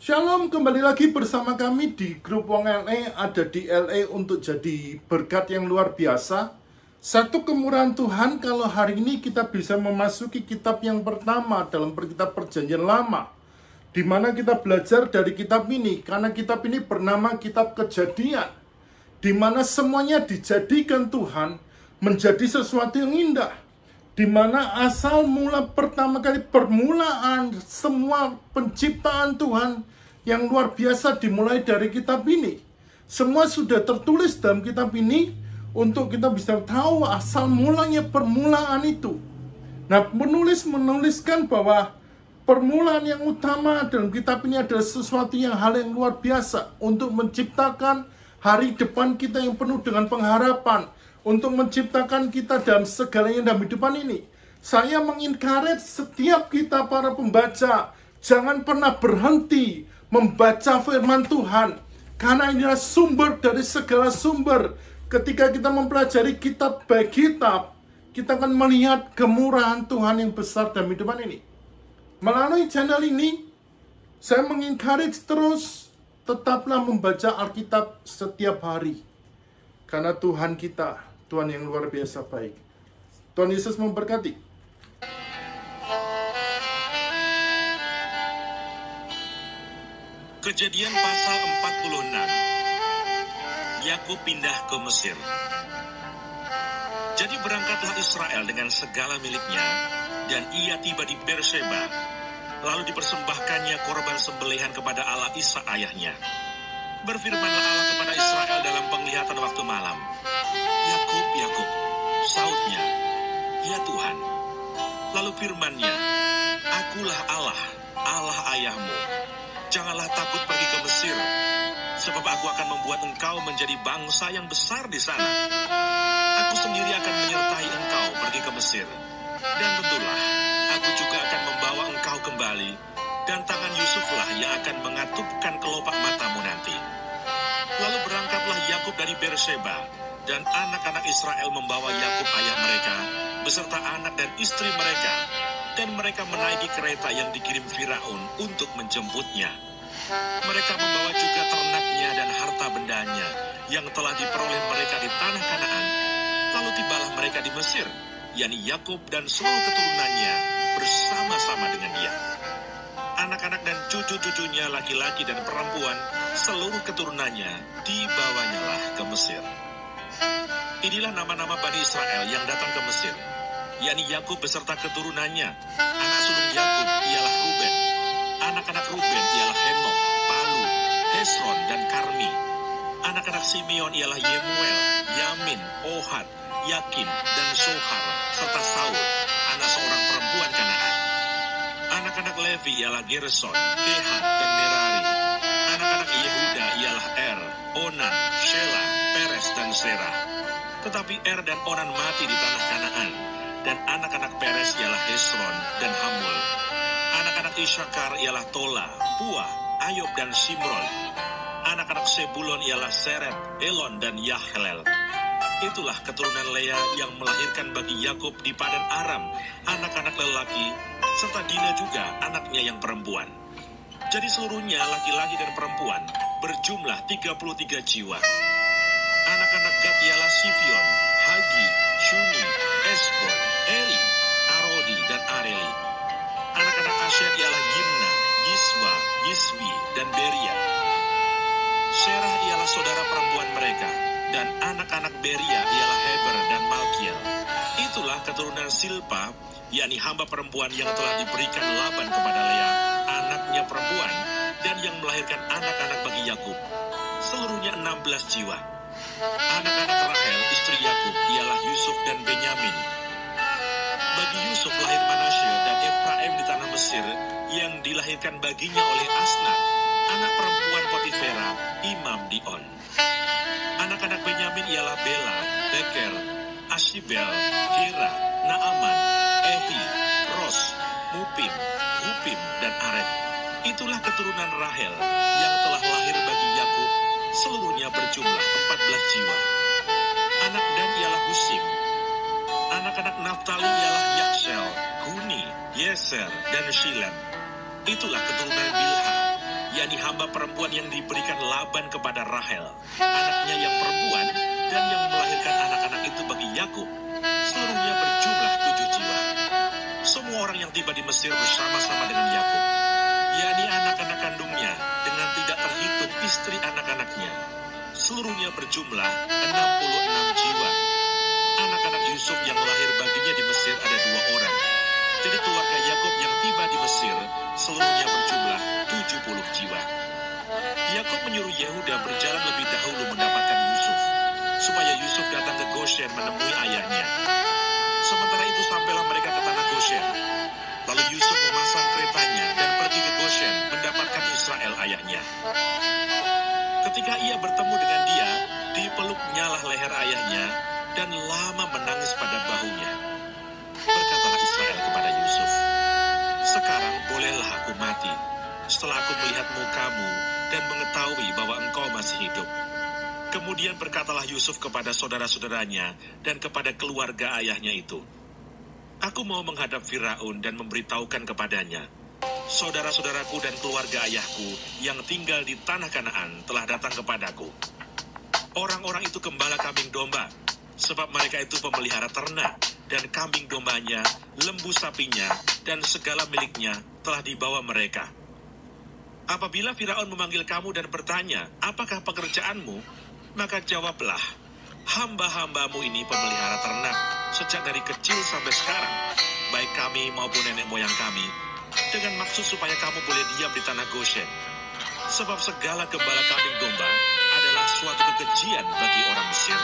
Shalom, kembali lagi bersama kami di grup Wong LA, ada di LA untuk jadi berkat yang luar biasa. Satu kemurahan Tuhan kalau hari ini kita bisa memasuki kitab yang pertama dalam kitab Perjanjian Lama, di mana kita belajar dari kitab ini, karena kitab ini bernama Kitab Kejadian, di mana semuanya dijadikan Tuhan menjadi sesuatu yang indah, di mana asal mula pertama kali permulaan semua penciptaan Tuhan yang luar biasa dimulai dari kitab ini. Semua sudah tertulis dalam kitab ini untuk kita bisa tahu asal mulanya permulaan itu. Nah, penulis menuliskan bahwa permulaan yang utama dalam kitab ini adalah sesuatu yang hal yang luar biasa untuk menciptakan hari depan kita yang penuh dengan pengharapan, untuk menciptakan kita dalam segalanya dalam hidupan ini. Saya mengencourage setiap kita para pembaca, jangan pernah berhenti membaca firman Tuhan, karena inilah sumber dari segala sumber. Ketika kita mempelajari kitab by kitab, kita akan melihat kemurahan Tuhan yang besar dalam hidupan ini. Melalui channel ini, saya mengencourage terus, tetaplah membaca Alkitab setiap hari, karena Tuhan kita, Tuhan yang luar biasa baik. Tuhan Yesus memberkati. Kejadian pasal 46. Yakub pindah ke Mesir. Jadi berangkatlah Israel dengan segala miliknya, dan ia tiba di Berseba. Lalu dipersembahkannya korban sembelihan kepada Allah Ishak ayahnya. Berfirmanlah Allah kepada Israel dalam penglihatan waktu malam. Yakub, Yakub, sautnya, ya Tuhan. Lalu firman-Nya, Akulah Allah, Allah ayahmu. Janganlah takut pergi ke Mesir, sebab aku akan membuat engkau menjadi bangsa yang besar di sana. Aku sendiri akan menyertai engkau pergi ke Mesir. Dan tentulah, aku juga akan membawa engkau kembali, dan tangan Yusuflah yang akan mengatupkan kelopak matamu nanti. Lalu berangkatlah Yakub dari Berseba, dan anak-anak Israel membawa Yakub ayah mereka, beserta anak dan istri mereka, dan mereka menaiki kereta yang dikirim Firaun untuk menjemputnya. Mereka membawa juga ternaknya dan harta bendanya yang telah diperoleh mereka di tanah Kanaan. Lalu tibalah mereka di Mesir, yakni Yakub dan seluruh keturunannya bersama-sama dengan dia. Anak-anak dan cucu-cucunya laki-laki dan perempuan, seluruh keturunannya dibawanyalah ke Mesir. Inilah nama-nama Bani Israel yang datang ke Mesir, yakni Yakub beserta keturunannya. Anak sulung Yakub ialah Ruben. Anak-anak Ruben ialah Henok, Palu, Hesron, dan Karmi. Anak-anak Simeon ialah Yemuel, Yamin, Ohad, Yakin, dan Sohar, serta Saul, anak seorang perempuan Kanaan. Anak-anak Levi ialah Gerson, Kehat, dan Merari. Anak-anak Yehuda ialah Onan, Shelah, Peres, dan Serah. Tetapi dan Onan mati di tanah Kanaan. Dan anak-anak Peres ialah Hesron dan Hamul. Anak-anak Isyakar ialah Tola, Puah, Ayob, dan Simron. Anak-anak Sebulon ialah Seret, Elon, dan Yahlel. Itulah keturunan Lea yang melahirkan bagi Yakub di Padan Aram anak-anak lelaki, serta Dina juga anaknya yang perempuan. Jadi seluruhnya laki-laki dan perempuan berjumlah 33 jiwa. Anak-anak Gad ialah Sifion, Hagi, Shuni, Esbon, Eli, Arodi, dan Areli. Anak-anak Asher ialah Yimna, Yiswa, Yiswi, dan Beria. Serah ialah saudara perempuan mereka, dan anak-anak Beria ialah Heber dan Malkiel. Itulah keturunan Silpa, yakni hamba perempuan yang telah diberikan Laban kepada Lea, anaknya perempuan, dan yang melahirkan anak-anak bagi Yakub. Seluruhnya 16 jiwa. Anak-anak Rahel, istri Yakub, ialah Yusuf dan Benyamin. Bagi Yusuf lahir Manasye dan Efraim di tanah Mesir, yang dilahirkan baginya oleh Asnat, anak perempuan Potifera, imam di On. Anak-anak Benyamin ialah Bela, Beker, Ashibel, Gera, Naaman, Ehi, Ros, Mupim, Hupim, dan Aret. Itulah keturunan Rahel yang telah lahir bagi Yakub, seluruhnya berjumlah 14 jiwa. Anak Dan ialah Husim. Anak-anak Naftali ialah Yaksel, Guni, Yeser, dan Shilem. Itulah keturunan Bilha, yakni hamba perempuan yang diberikan Laban kepada Rahel, anaknya yang perempuan, dan yang melahirkan anak-anak itu bagi Yakub, seluruhnya berjumlah 7 jiwa. Semua orang yang tiba di Mesir bersama-sama dengan Yakub, yakni anak-anak kandungnya, dengan tidak terhitung istri anak-anaknya, seluruhnya berjumlah 66 jiwa. Anak-anak Yusuf yang lahir baginya di Mesir ada 2 orang. Jadi keluarga Yakub yang tiba di Mesir seluruhnya berjumlah 70 jiwa. Yakub menyuruh Yehuda berjalan lebih dahulu mendapatkan Yusuf, supaya Yusuf datang ke Goshen menemui ayahnya. Sementara itu sampailah mereka ke tanah Goshen. Lalu Yusuf memasang keretanya dan pergi ke Goshen mendapatkan Israel ayahnya. Ketika ia bertemu dengan dia, dipeluknyalah leher ayahnya dan lama menangis pada bahunya. Berkatalah Israel kepada Yusuf, "Sekarang bolehlah aku mati, setelah aku melihat mukamu dan mengetahui bahwa engkau masih hidup." Kemudian berkatalah Yusuf kepada saudara-saudaranya dan kepada keluarga ayahnya itu, "Aku mau menghadap Firaun dan memberitahukan kepadanya, saudara-saudaraku dan keluarga ayahku yang tinggal di tanah Kanaan telah datang kepadaku. Orang-orang itu gembala kambing domba, sebab mereka itu pemelihara ternak, dan kambing dombanya, lembu sapinya, dan segala miliknya telah dibawa mereka. Apabila Firaun memanggil kamu dan bertanya, apakah pekerjaanmu? Maka jawablah, hamba-hambamu ini pemelihara ternak, sejak dari kecil sampai sekarang, baik kami maupun nenek moyang kami, dengan maksud supaya kamu boleh diam di tanah Goshen. Sebab segala gembala kambing domba adalah suatu kekejian bagi orang Mesir.